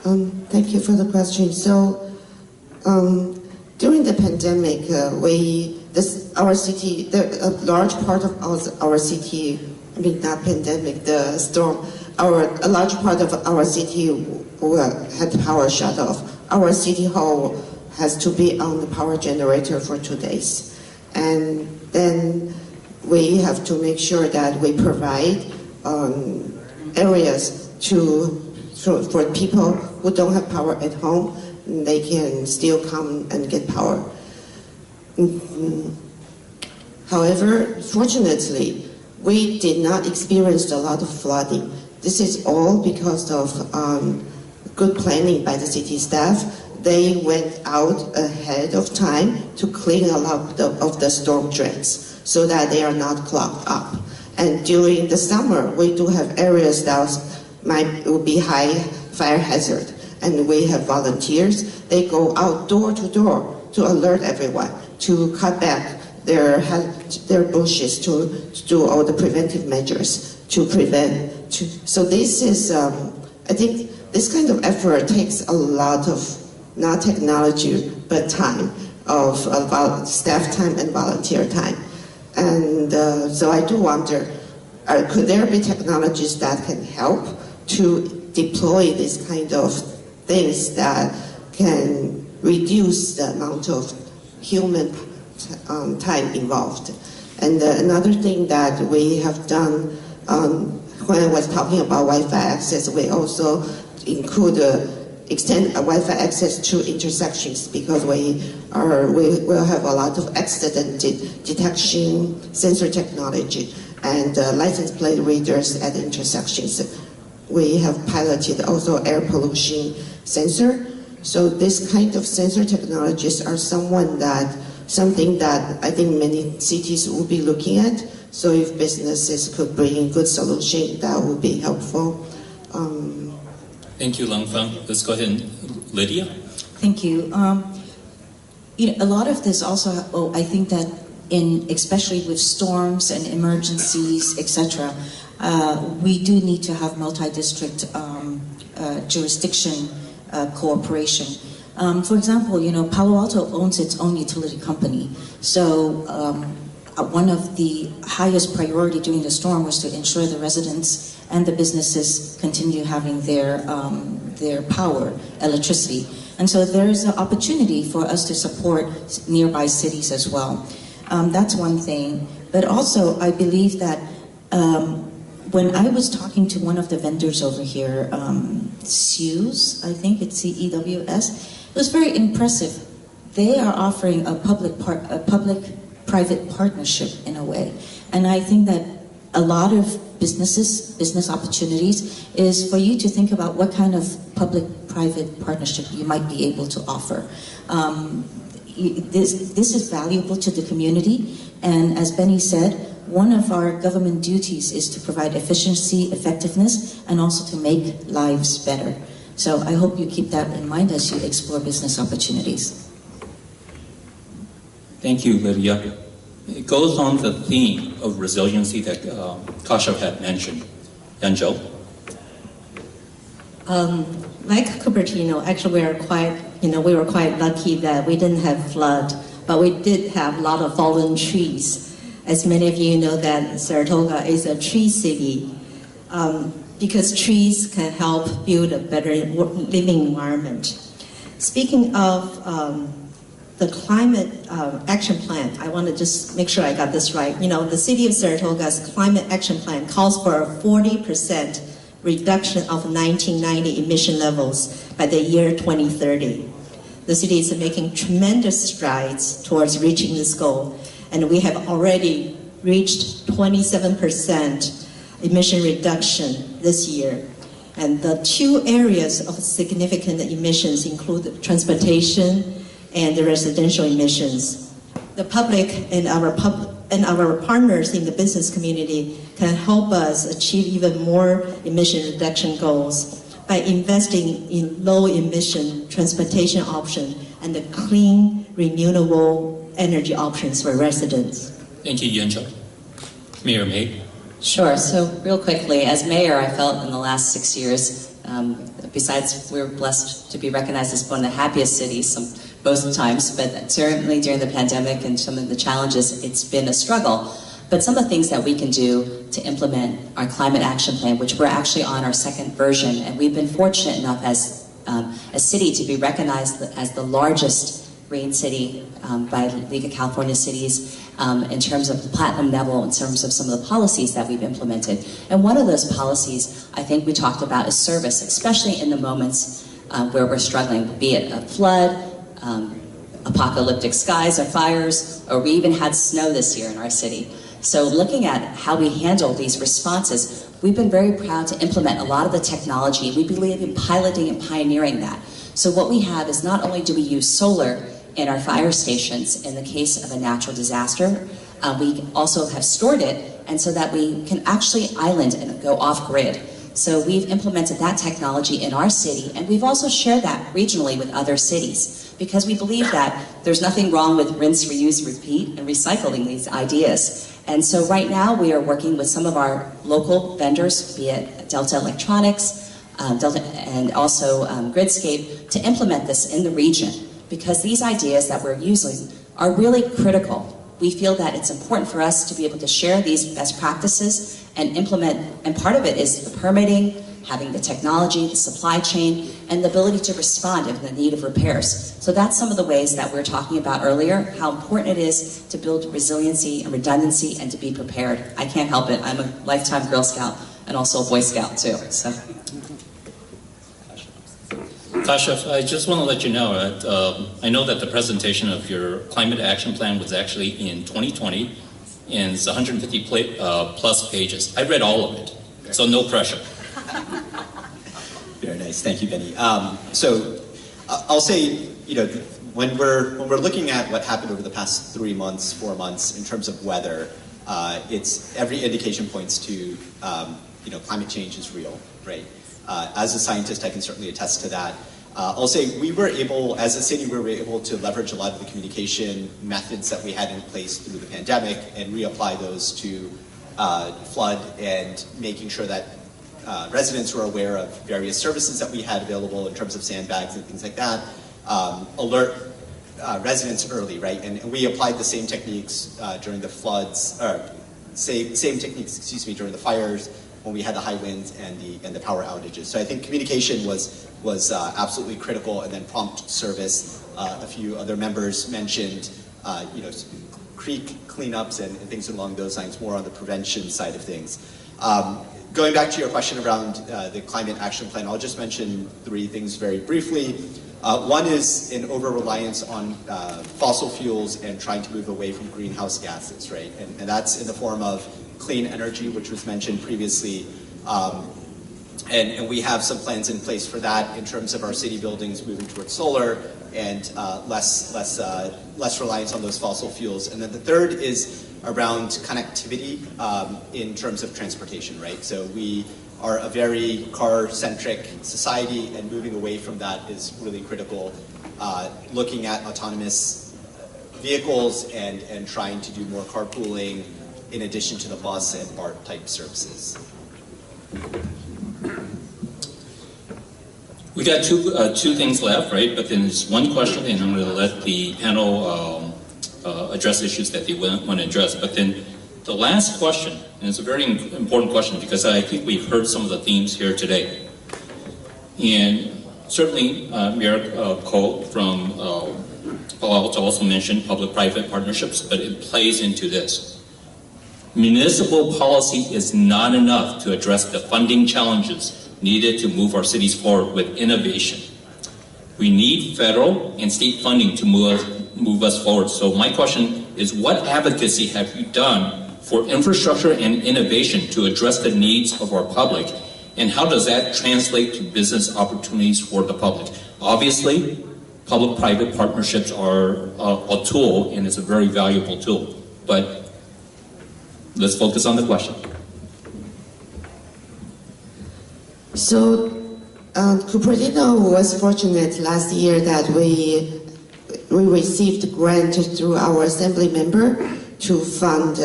Thank you for the question. So, during the pandemic, our city, a large part of our city, I mean not pandemic, the storm, a large part of our city had power shut off. Our city hall has to be on the power generator for 2 days, and then we have to make sure that we provide areas for people who don't have power at home. They can still come and get power. However, fortunately, we did not experience a lot of flooding. This is all because of good planning by the city staff. They went out ahead of time to clean a lot of the storm drains so that they are not clogged up. And during the summer, we do have areas that will be high fire hazard. And we have volunteers. They go out door to door to alert everyone, to cut back their bushes, to do all the preventive measures to prevent. So this is, I think this kind of effort takes a lot of, not technology, but time, of staff time and volunteer time. And so I do wonder, could there be technologies that can help to deploy this kind of things that can reduce the amount of human time involved? And another thing that we have done, when I was talking about Wi-Fi access, we also extend Wi-Fi access to intersections, because we will have a lot of accident detection sensor technology and license plate readers at intersections. We have piloted also air pollution sensor. So this kind of sensor technologies are something that I think many cities will be looking at. So if businesses could bring good solution, that would be helpful. Thank you, Langfang. Let's go ahead and Lydia. Thank you. A lot of this also, I think that especially with storms and emergencies, etc., we do need to have multi-district jurisdiction cooperation. For example, Palo Alto owns its own utility company. So one of the highest priority during the storm was to ensure the residents and the businesses continue having their power, electricity. And so there is an opportunity for us to support nearby cities as well. That's one thing. But also, I believe that when I was talking to one of the vendors over here, CEWS, I think it's CEWS, it was very impressive. They are offering a public-private partnership in a way. And I think that a lot of business opportunities is for you to think about what kind of public-private partnership you might be able to offer. This is valuable to the community, and as Benny said, one of our government duties is to provide efficiency, effectiveness, and also to make lives better. So I hope you keep that in mind as you explore business opportunities. Thank you, Lydia. It goes on the theme of resiliency that Kasha had mentioned. Yanzhou? Like Cupertino, actually we were quite lucky that we didn't have flood, but we did have a lot of fallen trees. As many of you know that Saratoga is a tree city, because trees can help build a better living environment. Speaking of the climate action plan, I want to just make sure I got this right. The city of Saratoga's climate action plan calls for a 40% reduction of 1990 emission levels by the year 2030. The city is making tremendous strides towards reaching this goal, and we have already reached 27% emission reduction this year. And the two areas of significant emissions include transportation and the residential emissions. The public and our partners in the business community can help us achieve even more emission reduction goals by investing in low emission transportation options and the clean, renewable energy options for residents. Thank you, Yanzhou. Mayor May? Sure. So real quickly, as mayor, I felt in the last 6 years Besides, we're blessed to be recognized as one of the happiest cities both times, but certainly during the pandemic and some of the challenges, it's been a struggle. But some of the things that we can do to implement our climate action plan, which we're actually on our second version, and we've been fortunate enough as a city to be recognized as the largest green city by League of California Cities in terms of the platinum level, in terms of some of the policies that we've implemented. And one of those policies I think we talked about is service, especially in the moments where we're struggling, be it a flood, apocalyptic skies or fires, or we even had snow this year in our city. So looking at how we handle these responses, we've been very proud to implement a lot of the technology. We believe in piloting and pioneering that. So what we have is not only do we use solar in our fire stations in the case of a natural disaster, we also have stored it, and so that we can actually island and go off-grid. So we've implemented that technology in our city, and we've also shared that regionally with other cities, because we believe that there's nothing wrong with rinse, reuse, repeat, and recycling these ideas. And so right now we are working with some of our local vendors, be it Delta Electronics, and also Gridscape, to implement this in the region, because these ideas that we're using are really critical. We feel that it's important for us to be able to share these best practices and implement, and part of it is the permitting, having the technology, the supply chain, and the ability to respond if the need of repairs. So that's some of the ways that we were talking about earlier, how important it is to build resiliency and redundancy and to be prepared. I can't help it. I'm a lifetime Girl Scout and also a Boy Scout too. So. Kashif, I just want to let you know that I know that the presentation of your climate action plan was actually in 2020, and it's 150 plus pages. I read all of it, so no pressure. Very nice, thank you, Benny. So I'll say, when we're looking at what happened over the past 3 months, 4 months in terms of weather, it's every indication points to climate change is real, right? As a scientist, I can certainly attest to that. I'll say we were able, as a city, we were able to leverage a lot of the communication methods that we had in place through the pandemic and reapply those to flood, and making sure that residents were aware of various services that we had available in terms of sandbags and things like that. Alert residents early, right? And we applied the same techniques during the floods, or same techniques, excuse me, during the fires, when we had the high winds and the power outages. So I think communication was absolutely critical, and then prompt service. A few other members mentioned, creek cleanups and things along those lines, more on the prevention side of things. Going back to your question around the climate action plan, I'll just mention 3 things very briefly. One is an over-reliance on fossil fuels and trying to move away from greenhouse gases, right? And that's in the form of clean energy, which was mentioned previously. And we have some plans in place for that in terms of our city buildings moving towards solar and less reliance on those fossil fuels. And then the third is around connectivity in terms of transportation, right? So we are a very car-centric society, and moving away from that is really critical. Looking at autonomous vehicles and trying to do more carpooling in addition to the bus and BART type services. We got two things left, right? But then there's one question, and I'm going to let the panel address issues that they want to address. But then the last question, and it's a very important question because I think we've heard some of the themes here today. And certainly Mayor Cole from Palo Alto also mentioned public-private partnerships, but it plays into this. Municipal policy is not enough to address the funding challenges needed to move our cities forward with innovation. We need federal and state funding to move us forward. So my question is, what advocacy have you done for infrastructure and innovation to address the needs of our public? And how does that translate to business opportunities for the public? Obviously, public-private partnerships are a tool, and it's a very valuable tool. But let's focus on the question. So, Cupertino was fortunate last year that we received grant through our assembly member to fund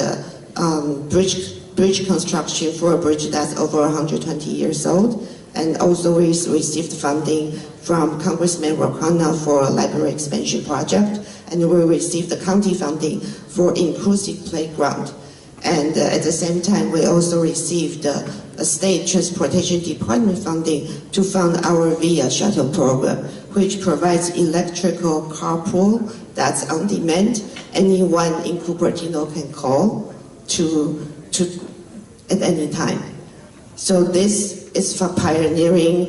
bridge construction for a bridge that's over 120 years old. And also we received funding from Congressman Wakana for a library expansion project, and we received the county funding for inclusive playground. And at the same time, we also received a state transportation department funding to fund our VIA shuttle program, which provides electrical carpool that's on demand. Anyone in Cupertino can call to at any time. So this is for pioneering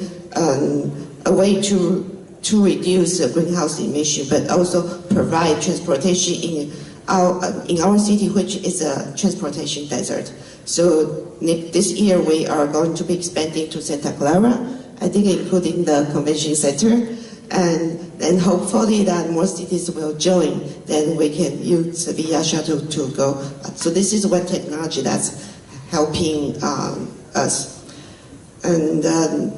a way to reduce the greenhouse emission, but also provide transportation in our city, which is a transportation desert. So this year we are going to be expanding to Santa Clara, I think including the convention center, and hopefully that more cities will join, then we can use the VIA shuttle to go. So this is one technology that's helping us. And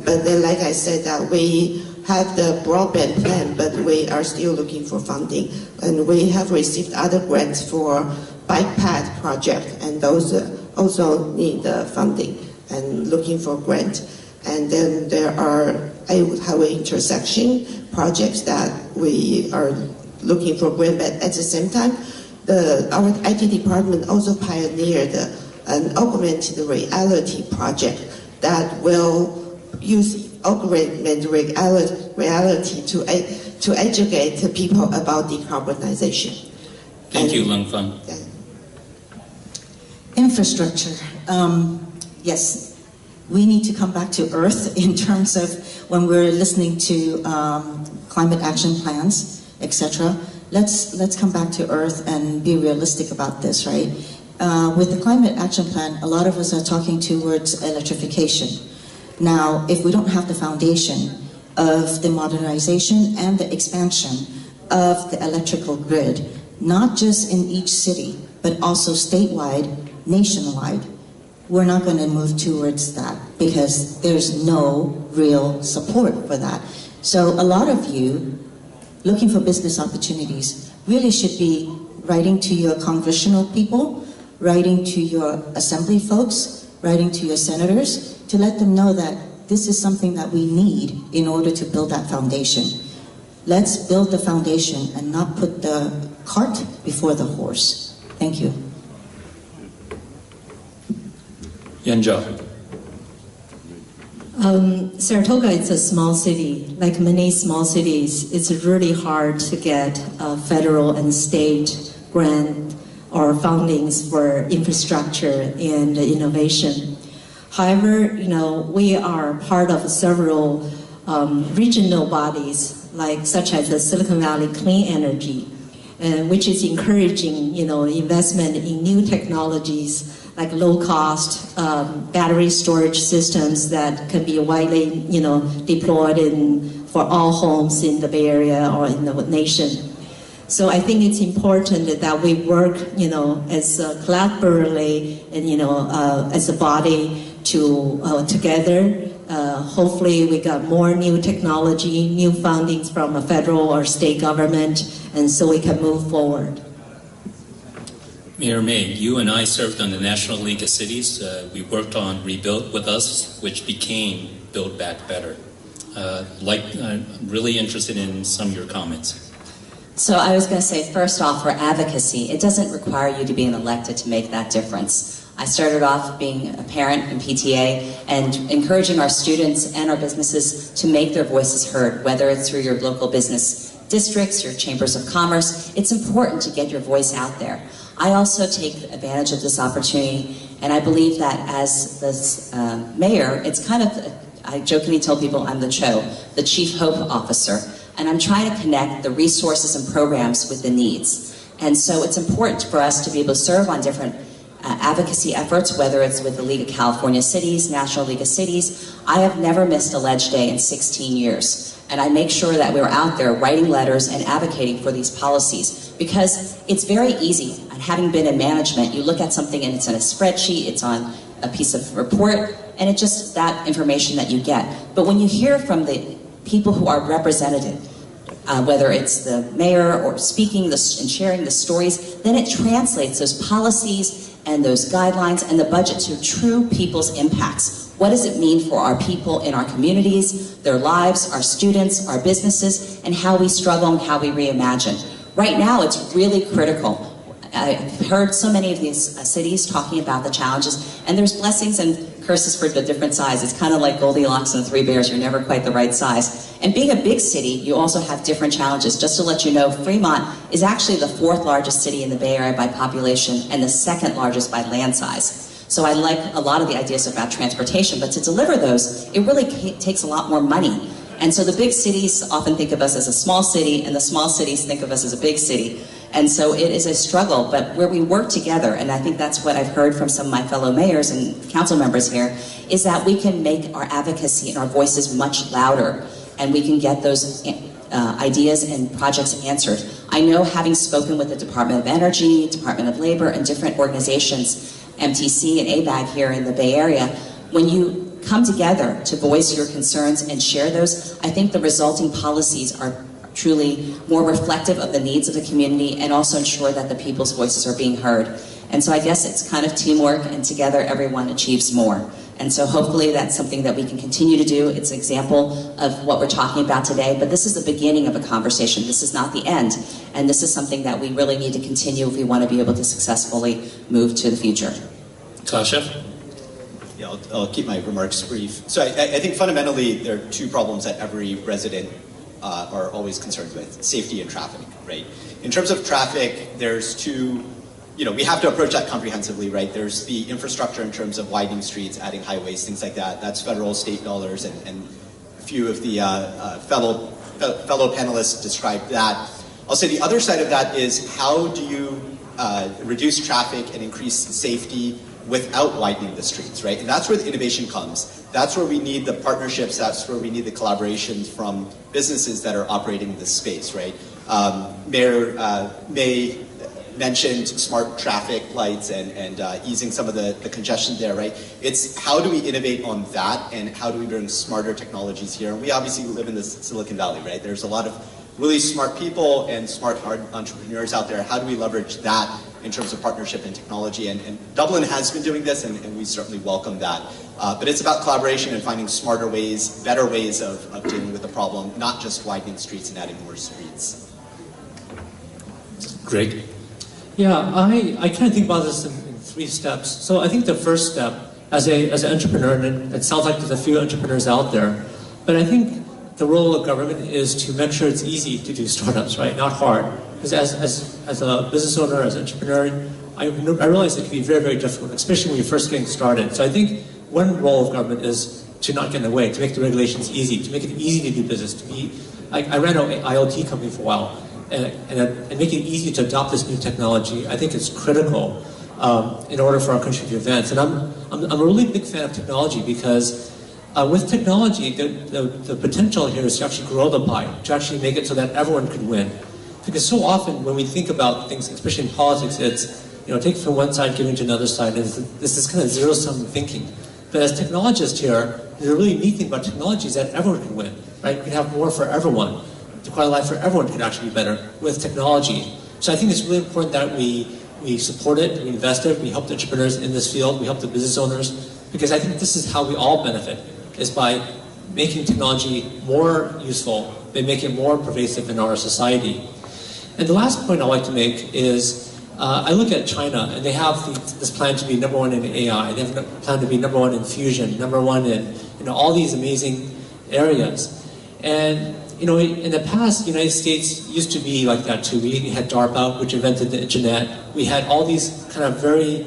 but then, like I said, we have the broadband plan, but we are still looking for funding. And we have received other grants for bike path project, and those also need funding and looking for grant. And then there are highway intersection projects that we are looking for grant, but at the same time, our IT department also pioneered an augmented reality project that will use augmented reality to educate people about decarbonization. Thank you, Lung Fun. Infrastructure. Yes, we need to come back to earth in terms of when we're listening to climate action plans, etc. Let's come back to earth and be realistic about this, right? With the climate action plan, a lot of us are talking towards electrification. Now, if we don't have the foundation of the modernization and the expansion of the electrical grid, not just in each city, but also statewide, nationwide, we're not going to move towards that because there's no real support for that. So a lot of you looking for business opportunities really should be writing to your congressional people, writing to your assembly folks, writing to your senators to let them know that this is something that we need in order to build that foundation. Let's build the foundation and not put the cart before the horse. Thank you. Yanja. Saratoga is a small city. Like many small cities, it's really hard to get federal and state grant or fundings for infrastructure and innovation. However, we are part of several regional bodies, such as the Silicon Valley Clean Energy, which is encouraging, investment in new technologies like low-cost battery storage systems that can be widely, deployed for all homes in the Bay Area or in the nation. So I think it's important that we work, as collaboratively and as a body to together. Hopefully, we got more new technology, new fundings from a federal or state government, and so we can move forward. Mayor May, you and I served on the National League of Cities. We worked on Rebuild With Us, which became Build Back Better. I'm really interested in some of your comments. So I was going to say, first off, for advocacy, it doesn't require you to be elected to make that difference. I started off being a parent in PTA and encouraging our students and our businesses to make their voices heard, whether it's through your local business districts, your chambers of commerce. It's important to get your voice out there. I also take advantage of this opportunity, and I believe that as the mayor, it's kind of, I jokingly tell people I'm the CHO, the Chief Hope Officer, and I'm trying to connect the resources and programs with the needs. And so it's important for us to be able to serve on different advocacy efforts, whether it's with the League of California Cities, National League of Cities. I have never missed a ledge day in 16 years. And I make sure that we're out there writing letters and advocating for these policies, because it's very easy. And having been in management, you look at something and it's in a spreadsheet, it's on a piece of report, and it's just that information that you get. But when you hear from the people who are represented, whether it's the mayor or speaking and sharing the stories, then it translates those policies and those guidelines and the budget to true people's impacts. What does it mean for our people in our communities, their lives, our students, our businesses, and how we struggle and how we reimagine? Right now, it's really critical. I've heard so many of these cities talking about the challenges, and there's blessings and curses for the different size. It's kind of like Goldilocks and the Three Bears. You're never quite the right size. And being a big city, you also have different challenges. Just to let you know, Fremont is actually the 4th largest city in the Bay Area by population and the 2nd largest by land size. So I like a lot of the ideas about transportation, but to deliver those, it really takes a lot more money. And so the big cities often think of us as a small city, and the small cities think of us as a big city. And so it is a struggle, but where we work together, and I think that's what I've heard from some of my fellow mayors and council members here, is that we can make our advocacy and our voices much louder, and we can get those ideas and projects answered. I know, having spoken with the Department of Energy, Department of Labor, and different organizations, MTC and ABAG here in the Bay Area, when you come together to voice your concerns and share those, I think the resulting policies are truly more reflective of the needs of the community and also ensure that the people's voices are being heard. And so I guess it's kind of teamwork, and together everyone achieves more. And so hopefully that's something that we can continue to do. It's an example of what we're talking about today, but this is the beginning of a conversation. This is not the end. And this is something that we really need to continue if we want to be able to successfully move to the future. Tasha? Yeah, I'll keep my remarks brief. So I think fundamentally there are 2 problems that every resident are always concerned with: safety and traffic, right? In terms of traffic, there's 2, we have to approach that comprehensively, right? There's the infrastructure in terms of widening streets, adding highways, things like that. That's federal, state dollars, and a few of the fellow panelists described that. I'll say the other side of that is, how do you reduce traffic and increase safety without widening the streets, right? And that's where the innovation comes. That's where we need the partnerships, that's where we need the collaborations from businesses that are operating in this space, right? Mayor May mentioned smart traffic lights and easing some of the congestion there, right? It's how do we innovate on that, and how do we bring smarter technologies here? And we obviously live in the Silicon Valley, right? There's a lot of really smart people and smart entrepreneurs out there. How do we leverage that in terms of partnership and technology? And Dublin has been doing this, and we certainly welcome that. But it's about collaboration and finding smarter ways, better ways of dealing with the problem, not just widening streets and adding more streets. Greg? Yeah, I kind of think about this in 3 steps. So I think the first step, as an entrepreneur, and it sounds like there's a few entrepreneurs out there, but I think the role of government is to make sure it's easy to do startups, right? Not hard. Because as a business owner, as an entrepreneur, I realize it can be very, very difficult, especially when you're first getting started. So I think one role of government is to not get in the way, to make the regulations easy, to make it easy to do business. I ran an IoT company for a while, and make it easy to adopt this new technology. I think it's critical in order for our country to advance. And I'm a really big fan of technology, because with technology, the potential here is to actually grow the pie, to actually make it so that everyone could win. Because so often when we think about things, especially in politics, it's, take from one side, giving to another side, and this is kind of zero-sum thinking. But as technologists here, the really neat thing about technology is that everyone can win, right? We can have more for everyone. The quality of life for everyone can actually be better with technology. So I think it's really important that we support it, we invest it, we help the entrepreneurs in this field, we help the business owners, because I think this is how we all benefit, is by making technology more useful, by making it more pervasive in our society. And the last point I'd like to make is, I look at China, and they have this plan to be #1 in AI. They have a plan to be #1 in fusion, #1 in all these amazing areas. And in the past, the United States used to be like that too. We had DARPA, which invented the internet. We had all these kind of very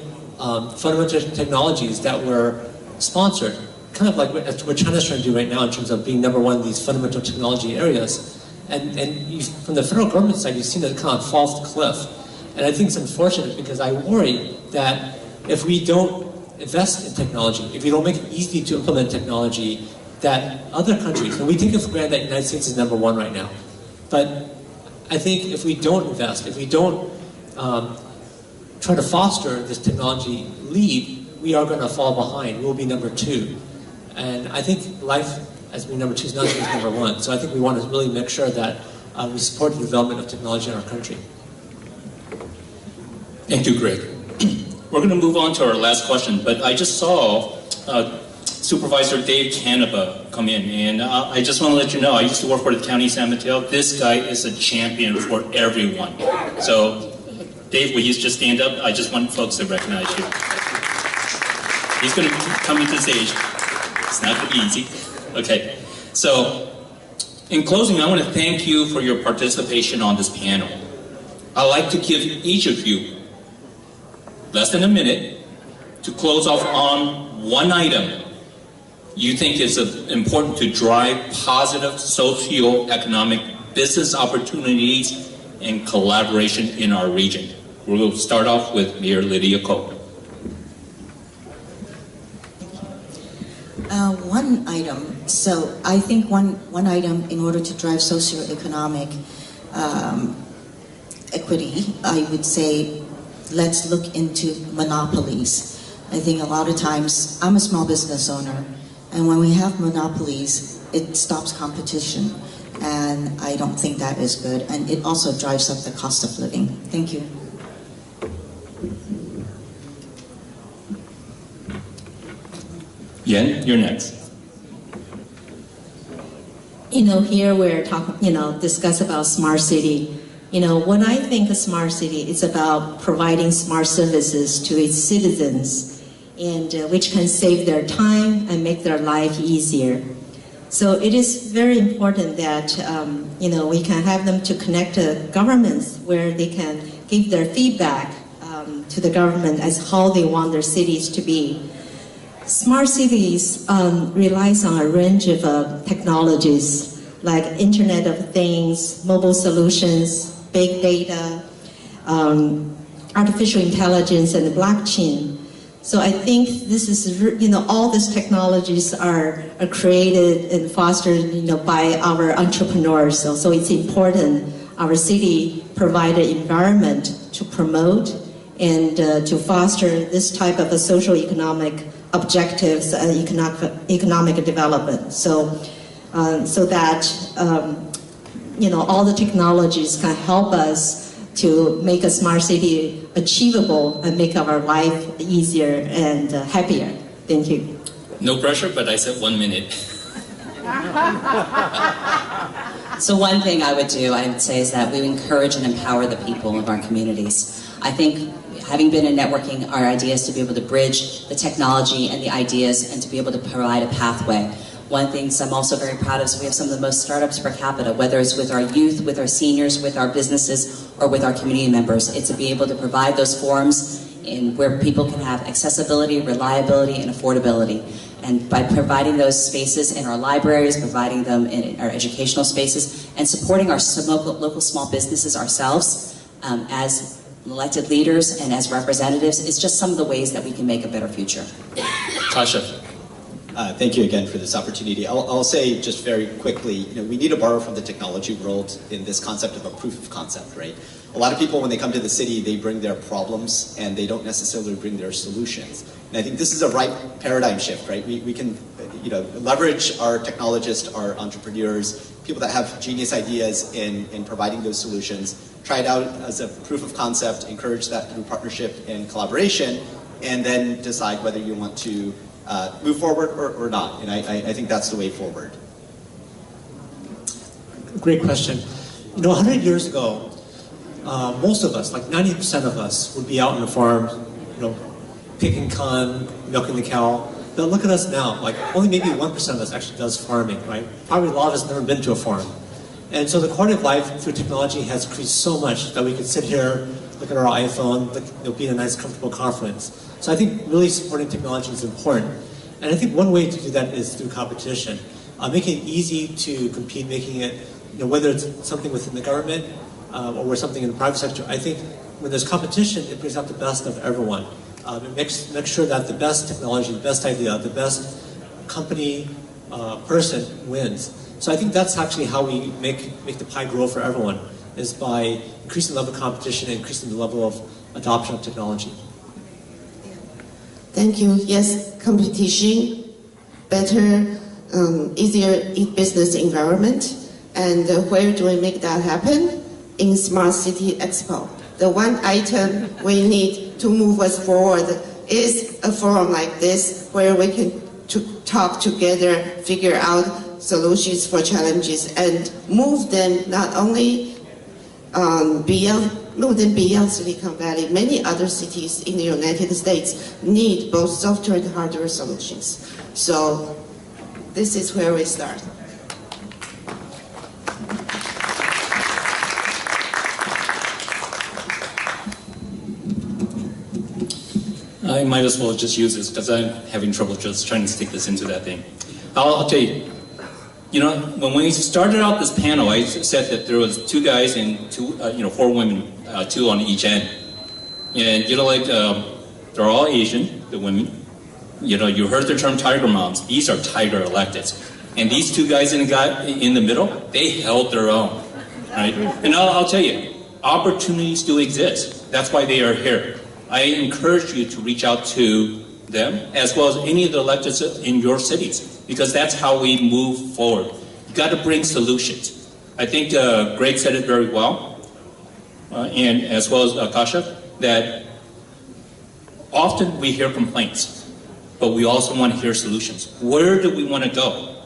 fundamental technologies that were sponsored, kind of like what China's trying to do right now in terms of being #1 in these fundamental technology areas. And from the federal government side, you've seen it kind of fall off the cliff. And I think it's unfortunate, because I worry that if we don't invest in technology, if we don't make it easy to implement technology, that other countries, and we take it for granted that the United States is #1 right now, but I think if we don't invest, if we don't try to foster this technology lead, we are going to fall behind. We'll be #2. And I think life as being #2 is not as #1. So I think we want to really make sure that we support the development of technology in our country. Thank you, Greg. We're going to move on to our last question, but I just saw Supervisor Dave Canova come in, and I just want to let you know, I used to work for the County of San Mateo. This guy is a champion for everyone. So, Dave, will you just stand up? I just want folks to recognize you. He's going to come into the stage. It's not going to be easy. Okay, so in closing, I want to thank you for your participation on this panel. I'd like to give each of you less than a minute to close off on one item you think is important to drive positive socio-economic business opportunities and collaboration in our region. We'll start off with Mayor Lydia Ko. One item, so I think one item in order to drive socioeconomic equity, I would say let's look into monopolies. I think a lot of times, I'm a small business owner, and when we have monopolies, it stops competition, and I don't think that is good, and it also drives up the cost of living. Thank you. Yen, you're next. Here we're talking, discuss about smart city. When I think of smart city, it's about providing smart services to its citizens, and which can save their time and make their life easier. So it is very important that, we can have them to connect to governments where they can give their feedback to the government as how they want their cities to be. Smart cities relies on a range of technologies like Internet of Things, mobile solutions, big data, artificial intelligence, and blockchain. So I think this is, all these technologies are created and fostered, by our entrepreneurs. So it's important our city provide an environment to promote and to foster this type of a social economic objectives and economic development. So that all the technologies can help us to make a smart city achievable and make our life easier and happier. Thank you. No pressure, but I said 1 minute. So one thing I would say is that we encourage and empower the people of our communities. I think having been in networking, our idea is to be able to bridge the technology and the ideas and to be able to provide a pathway. One of the things I'm also very proud of is we have some of the most startups per capita, whether it's with our youth, with our seniors, with our businesses, or with our community members. It's to be able to provide those forums in where people can have accessibility, reliability, and affordability. And by providing those spaces in our libraries, providing them in our educational spaces, and supporting our local small businesses ourselves as elected leaders and as representatives, is just some of the ways that we can make a better future. Tasha. Thank you again for this opportunity. I'll say just very quickly, we need to borrow from the technology world in this concept of a proof of concept, right? A lot of people, when they come to the city, they bring their problems and they don't necessarily bring their solutions. And I think this is a right paradigm shift, right? We can, leverage our technologists, our entrepreneurs, people that have genius ideas in providing those solutions, try it out as a proof of concept, encourage that through partnership and collaboration, and then decide whether you want to move forward or not. And I think that's the way forward. Great question. 100 years ago, most of us, like 90% of us, would be out on the farm, picking cotton, milking the cow. But look at us now, like only maybe 1% of us actually does farming, right? Probably a lot of us have never been to a farm. And so the quality of life through technology has increased so much that we can sit here, look at our iPhone, be in a nice, comfortable conference. So I think really supporting technology is important. And I think one way to do that is through competition. Making it easy to compete, making it, whether it's something within the government or something in the private sector, I think when there's competition, it brings out the best of everyone. It makes sure that the best technology, the best idea, the best company person wins. So I think that's actually how we make the pie grow for everyone, is by increasing the level of competition and increasing the level of adoption of technology. Thank you. Yes, competition, better, easier business environment. And where do we make that happen? In Smart City Expo. The one item we need to move us forward is a forum like this where we can talk together, figure out solutions for challenges, and move them not only beyond Silicon Valley. Many other cities in the United States need both software and hardware solutions. So this is where we start. I might as well just use this because I'm having trouble just trying to stick this into that thing. I'll tell you, when we started out this panel, I said that there was 2 guys and 4 women, 2 on each end. And they're all Asian, the women. You heard the term tiger moms. These are tiger electeds. And these 2 guys in the middle, they held their own, right? And I'll tell you, opportunities do exist. That's why they are here. I encourage you to reach out to them, as well as any of the electeds in your cities, because that's how we move forward. You got to bring solutions. I think Greg said it very well, and as well as Kasha, that often we hear complaints, but we also want to hear solutions. Where do we want to go?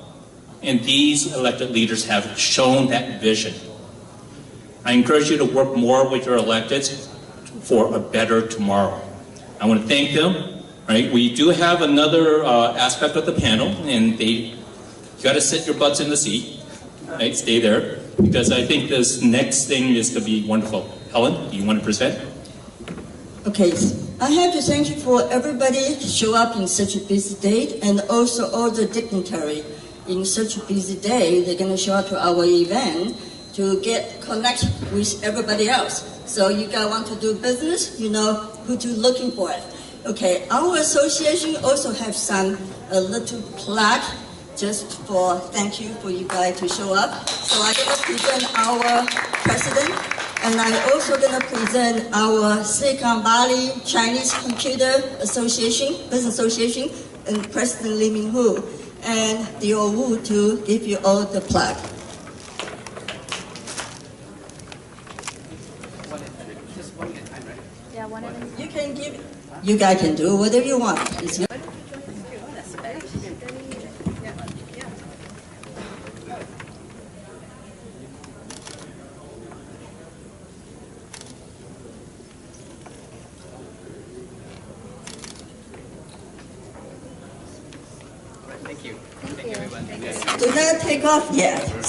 And these elected leaders have shown that vision. I encourage you to work more with your electeds for a better tomorrow. I want to thank them. Right? We do have another aspect of the panel, and you got to sit your butts in the seat. Right? Stay there, because I think this next thing is going to be wonderful. Helen, do you want to present? Okay, I have to thank you for everybody to show up in such a busy day, and also all the dignitaries in such a busy day. They're going to show up to our event to connect with everybody else. So you guys want to do business, you know who to looking for it. Okay, our association also have a little plaque just for thank you for you guys to show up. So I'm going to present our president, and I'm also going to present our Silicon Valley Chinese Computer Association, Business Association, and President Li Minghu, and Dio Wu to give you all the plaque. You can give, you guys can do whatever you want. It's your Thank you. Thank you, everyone. do not take off yet.